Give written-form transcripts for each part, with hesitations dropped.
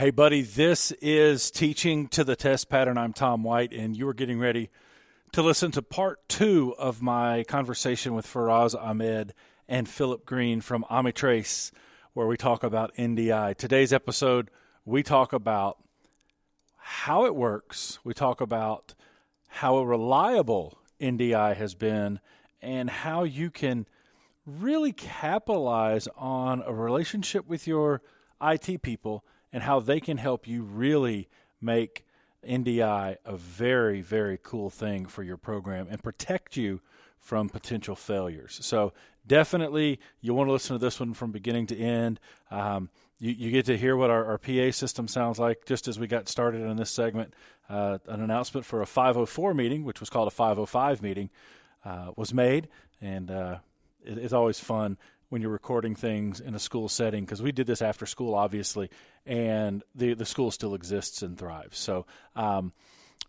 Hey, buddy, this is Teaching to the Test Pattern. I'm Tom White, and you are getting ready to listen to part 2 of my conversation with Faraz, Ahmed, and Phillip Greene from Amitrace, where we talk about NDI. Today's episode, we talk about how it works. We talk about how reliable NDI has been and how you can really capitalize on a relationship with your IT people and how they can help you really make NDI a very, very cool thing for your program and protect you from potential failures. So definitely you want to listen to this one from beginning to end. You get to hear what our PA system sounds like just as we got started in this segment. An announcement for a 504 meeting, which was called a 505 meeting, was made. And it's always fun when you're recording things in a school setting, because we did this after school, obviously, and the school still exists and thrives. So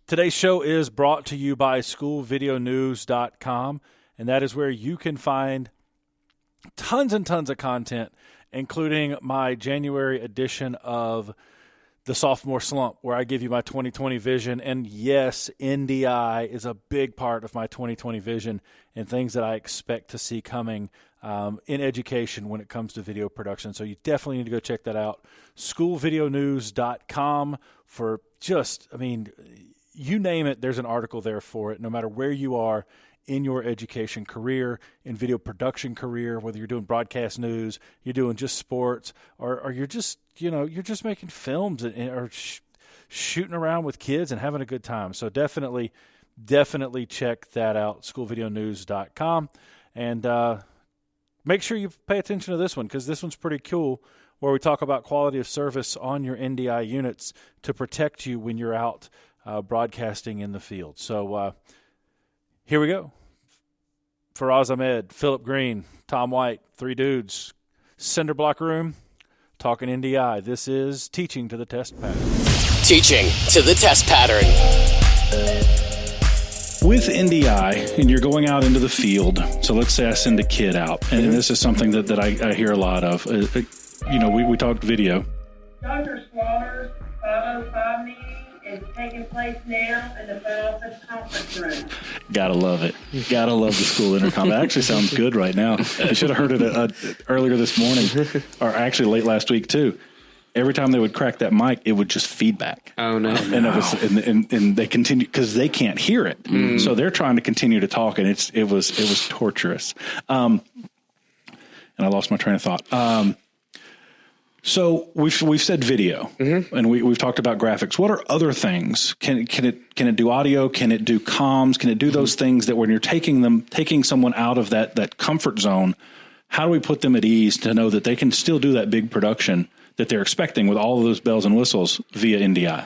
today's show is brought to you by schoolvideonews.com, and that is where you can find tons and tons of content, including my January edition of the Sophomore Slump, where I give you my 2020 vision. And yes, NDI is a big part of my 2020 vision and things that I expect to see coming in education when it comes to video production. So you definitely need to go check that out. Schoolvideonews.com for just, you name it, there's an article there for it, no matter where you are in your education career, in video production career, whether you're doing broadcast news, you're doing just sports, or you're just, you're just making films or shooting around with kids and having a good time. So definitely check that out, schoolvideonews.com. And make sure you pay attention to this one, because this one's pretty cool, where we talk about quality of service on your NDI units to protect you when you're out broadcasting in the field. So here we go. Faraz Ahmed, Phillip Greene, Tom White, three dudes, cinder block room, talking NDI. This is Teaching to the Test Pattern. Teaching to the Test Pattern. With NDI, and you're going out into the field, so let's say I send a kid out, and this is something that I hear a lot of. We talked video. Dr. Slaughter's 505 meeting is taking place now in the front office conference room. Gotta love it. Gotta love the school intercom. That actually sounds good right now. I should have heard it earlier this morning, or actually late last week too. Every time they would crack that mic, it would just feedback. Oh no! And they continue because they can't hear it, so they're trying to continue to talk, and it was torturous. And I lost my train of thought. So we've said video, and we've talked about graphics. What are other things? Can it do audio? Can it do comms? Can it do those things that when you're taking someone out of that comfort zone, how do we put them at ease to know that they can still do that big production that they're expecting with all of those bells and whistles via NDI?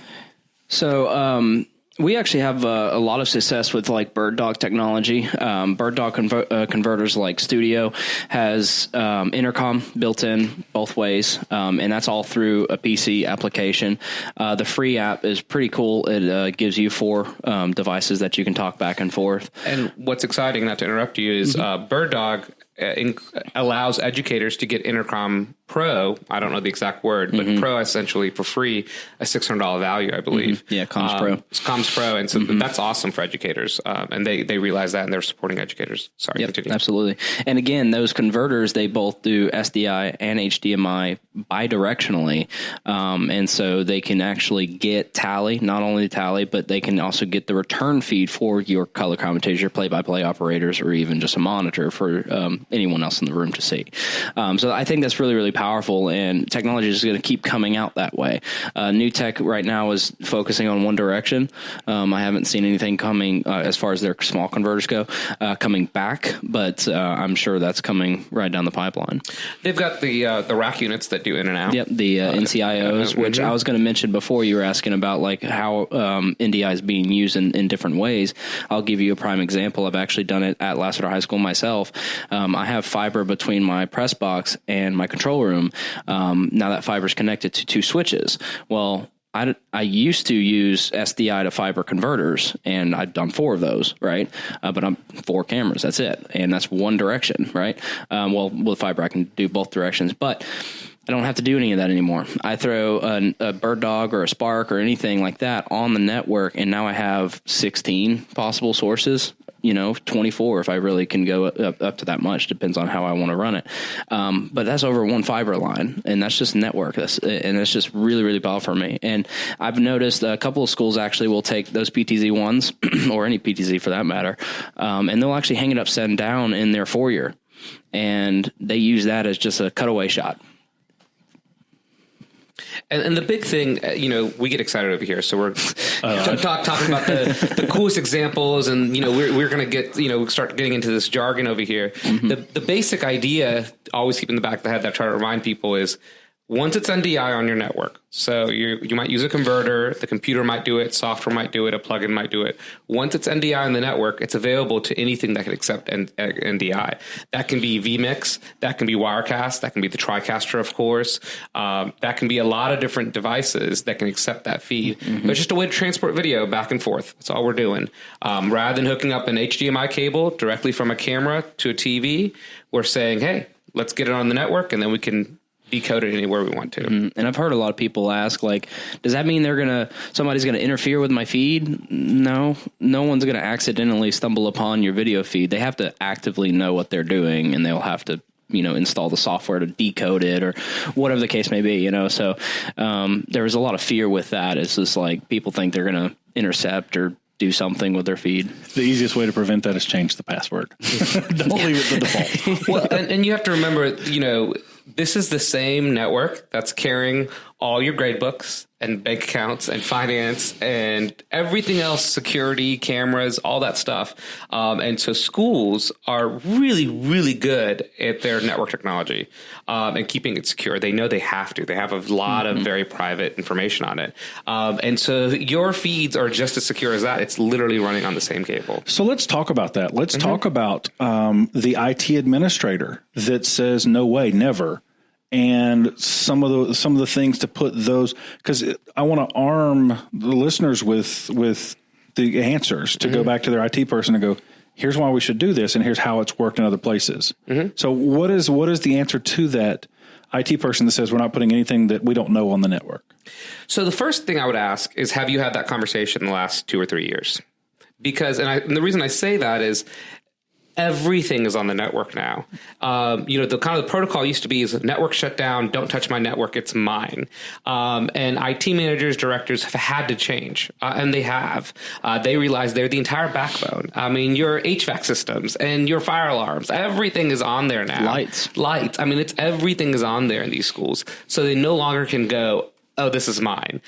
So we actually have a lot of success with like Bird Dog technology. Bird Dog converters like Studio has intercom built in both ways, and that's all through a PC application. The free app is pretty cool. It gives you 4 devices that you can talk back and forth. And what's exciting, not to interrupt you, is Bird Dog allows educators to get Intercom Pro. I don't know the exact word, but Pro essentially for free, a $600 value, I believe. Yeah, Comms Pro. It's Comms Pro, and so that's awesome for educators, and they realize that, and they're supporting educators. Sorry, continue. Absolutely. And again, those converters, they both do SDI and HDMI bidirectionally, and so they can actually get tally, not only the tally, but they can also get the return feed for your color commentators, your play-by-play operators, or even just a monitor for anyone else in the room to see. So I think that's really, really powerful, and technology is going to keep coming out that way. New tech right now is focusing on one direction. I haven't seen anything coming as far as their small converters go, coming back, but I'm sure that's coming right down the pipeline. They've got the rack units that do in and out. Yep, the NCIOs, which I was going to mention before. You were asking about like how NDI is being used in different ways. I'll give you a prime example. I've actually done it at Lassiter High School myself. I have fiber between my press box and my control room. Now that fiber is connected to 2 switches. Well, I used to use SDI to fiber converters, and I've done 4 of those, right? But I'm 4 cameras, that's it. And that's one direction, right? Well, with fiber, I can do both directions. But I don't have to do any of that anymore. I throw a bird dog or a spark or anything like that on the network, and now I have 16 possible sources, 24 if I really can go up to that much. Depends on how I want to run it. But that's over one fiber line, and that's just network. That's just really, really powerful for me. And I've noticed a couple of schools actually will take those PTZ ones or any PTZ for that matter, and they'll actually hang it upside down in their foyer, and they use that as just a cutaway shot. And the big thing, we get excited over here. So we're talking about the coolest examples, and we're going to get start getting into this jargon over here. Mm-hmm. The basic idea, always keep in the back of the head that I try to remind people is, once it's NDI on your network, so you might use a converter, the computer might do it, software might do it, a plugin might do it. Once it's NDI on the network, it's available to anything that can accept NDI. That can be vMix, that can be Wirecast, that can be the TriCaster, of course. That can be a lot of different devices that can accept that feed. Mm-hmm. But it's just a way to transport video back and forth. That's all we're doing. Rather than hooking up an HDMI cable directly from a camera to a TV, we're saying, hey, let's get it on the network, and then we can decode it anywhere we want to. Mm-hmm. And I've heard a lot of people ask, does that mean somebody's gonna interfere with my feed? No one's gonna accidentally stumble upon your video feed. They have to actively know what they're doing, and they'll have to install the software to decode it or whatever the case may be. So there was a lot of fear with that. It's just people think they're gonna intercept or do something with their feed. The easiest way to prevent that is change the password. Don't leave it the default. Well, and you have to remember, this is the same network that's carrying all your grade books and bank accounts and finance and everything else, security, cameras, all that stuff. And so schools are really, really good at their network technology and keeping it secure. They know they have to. They have a lot of very private information on it. And so your feeds are just as secure as that. It's literally running on the same cable. So let's talk about that. Let's talk about the IT administrator that says, no way, never. And some of the things to put those, because I want to arm the listeners with the answers to go back to their IT person and go, here's why we should do this, and here's how it's worked in other places. Mm-hmm. So what is the answer to that IT person that says we're not putting anything that we don't know on the network? So the first thing I would ask is, have you had that conversation in the last 2 or 3 years? Because, and the reason I say that is, everything is on the network now. The kind of the protocol used to be is network shut down, don't touch my network, it's mine. And IT managers, directors have had to change, and they have. They realize they're the entire backbone. I mean, your HVAC systems and your fire alarms, everything is on there now. Lights. I mean, everything is on there in these schools. So they no longer can go, oh, this is mine.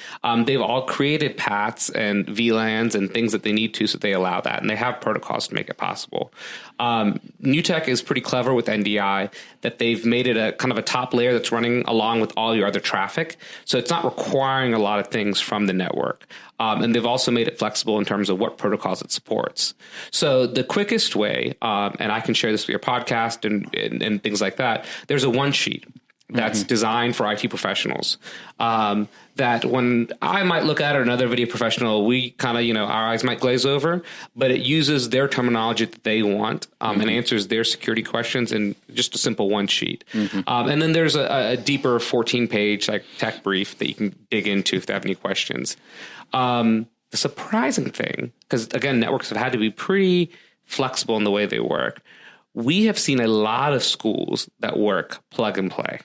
They've all created paths and VLANs and things that they need to, so they allow that. And they have protocols to make it possible. New Tech is pretty clever with NDI, that they've made it a kind of a top layer that's running along with all your other traffic. So it's not requiring a lot of things from the network. And they've also made it flexible in terms of what protocols it supports. So the quickest way, and I can share this with your podcast and things like that, there's a one sheet that's designed for IT professionals, that when I might look at it, or another video professional, we kind of, our eyes might glaze over, but it uses their terminology that they want and answers their security questions in just a simple one sheet. And then there's a deeper 14-page tech brief that you can dig into if they have any questions. The surprising thing, because again, networks have had to be pretty flexible in the way they work. We have seen a lot of schools that work plug and play.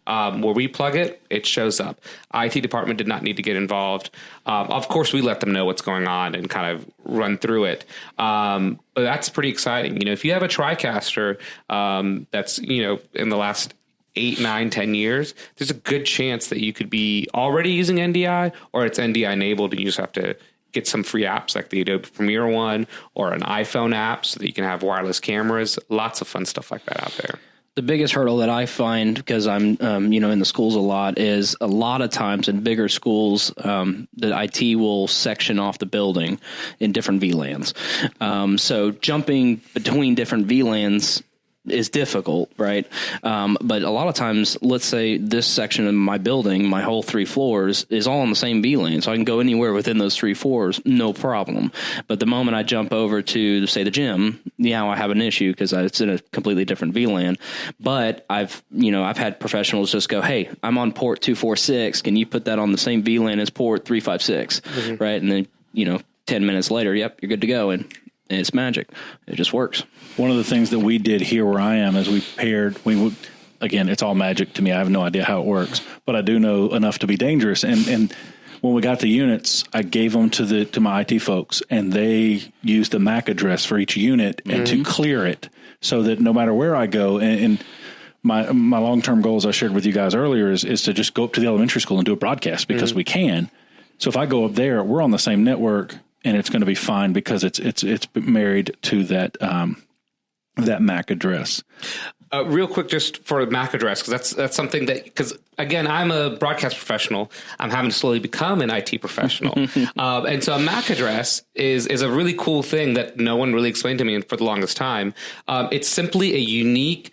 Where we plug it, it shows up. IT department did not need to get involved. Of course, we let them know what's going on and kind of run through it. But that's pretty exciting. If you have a TriCaster that's, in the last 8, 9, 10 years, there's a good chance that you could be already using NDI, or it's NDI enabled and you just have to get some free apps like the Adobe Premiere one, or an iPhone app so that you can have wireless cameras. Lots of fun stuff like that out there. The biggest hurdle that I find, because I'm, in the schools a lot, is a lot of times in bigger schools, the IT will section off the building in different VLANs. So jumping between different VLANs is difficult, right? But a lot of times, let's say this section of my building, my whole 3 floors is all on the same VLAN. So I can go anywhere within those 3 floors, no problem. But the moment I jump over to, say, the gym, now I have an issue because it's in a completely different VLAN. But I've had professionals just go, hey, I'm on port 246. Can you put that on the same VLAN as port 356? Right. And then, 10 minutes later, yep, you're good to go. And it's magic. It just works. One of the things that we did here where I am is again, it's all magic to me. I have no idea how it works, but I do know enough to be dangerous. And when we got the units, I gave them to my IT folks, and they used the MAC address for each unit and to clear it so that no matter where I go, and my long-term goals I shared with you guys earlier is to just go up to the elementary school and do a broadcast because we can. So if I go up there, we're on the same network, and it's going to be fine because it's married to that MAC address. Real quick, just for MAC address, because that's something because again, I'm a broadcast professional. I'm having to slowly become an IT professional, and so a MAC address is a really cool thing that no one really explained to me for the longest time. It's simply a unique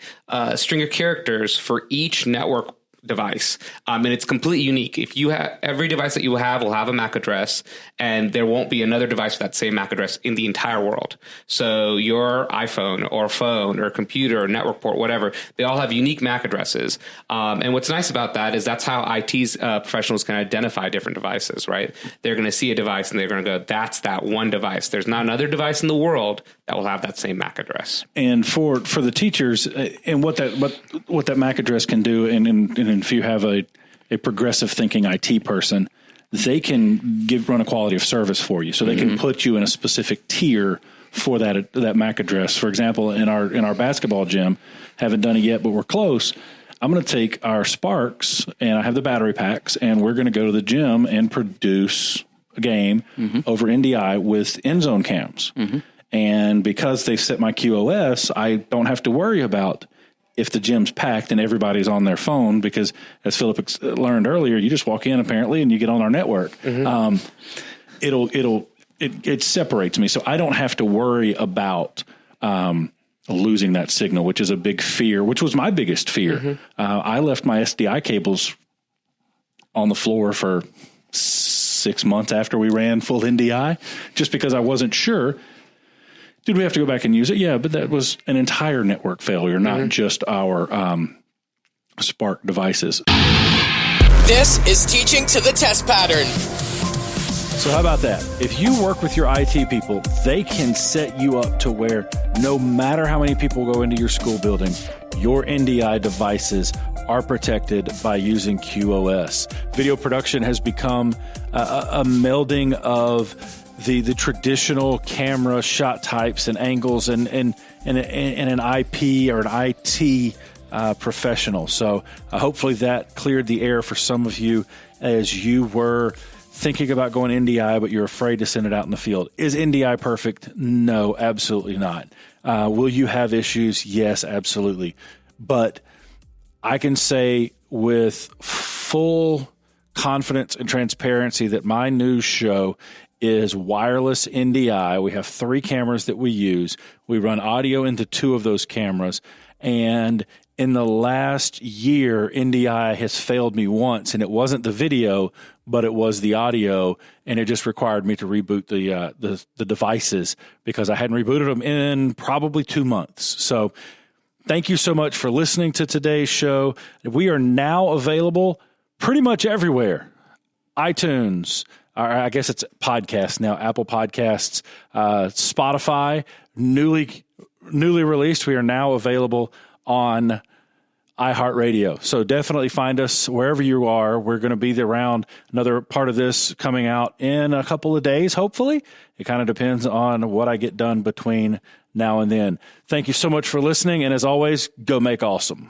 string of characters for each network device. And it's completely unique. If you have every device that you have will have a MAC address, and there won't be another device with that same MAC address in the entire world. So your iPhone or phone or computer or network port, whatever, they all have unique MAC addresses. And what's nice about that is that's how IT's professionals can identify different devices, right? They're going to see a device and they're going to go, that's that one device. There's not another device in the world that will have that same MAC address. And for the teachers, and what that MAC address can do, and if you have a progressive thinking IT person, they can run a quality of service for you. So they can put you in a specific tier for that MAC address. For example, in our basketball gym, haven't done it yet, but we're close. I'm going to take our Sparks, and I have the battery packs, and we're going to go to the gym and produce a game over NDI with end zone cams. And because they've set my QoS, I don't have to worry about if the gym's packed and everybody's on their phone, because as Phillip learned earlier, you just walk in apparently and you get on our network. It separates me. So I don't have to worry about losing that signal, which is a big fear, which was my biggest fear. I left my SDI cables on the floor for 6 months after we ran full NDI, just because I wasn't sure. Did we have to go back and use it? Yeah, but that was an entire network failure, not just our Spark devices. This is Teaching to the Test Pattern. So how about that? If you work with your IT people, they can set you up to where no matter how many people go into your school building, your NDI devices are protected by using QoS. Video production has become a melding of the traditional camera shot types and angles and an IP or an IT professional. So hopefully that cleared the air for some of you as you were thinking about going NDI, but you're afraid to send it out in the field. Is NDI perfect? No, absolutely not. Will you have issues? Yes, absolutely. But I can say with full confidence and transparency that my news show is wireless NDI. We have 3 cameras that we use. We run audio into 2 of those cameras. And in the last year, NDI has failed me once, and it wasn't the video, but it was the audio, and it just required me to reboot the devices because I hadn't rebooted them in probably 2 months. So thank you so much for listening to today's show. We are now available pretty much everywhere. iTunes, or I guess it's podcasts now, Apple Podcasts, Spotify, newly released. We are now available on iHeartRadio. So definitely find us wherever you are. We're going to be around. Another part of this coming out in a couple of days, hopefully. It kind of depends on what I get done between now and then. Thank you so much for listening. And as always, go make awesome.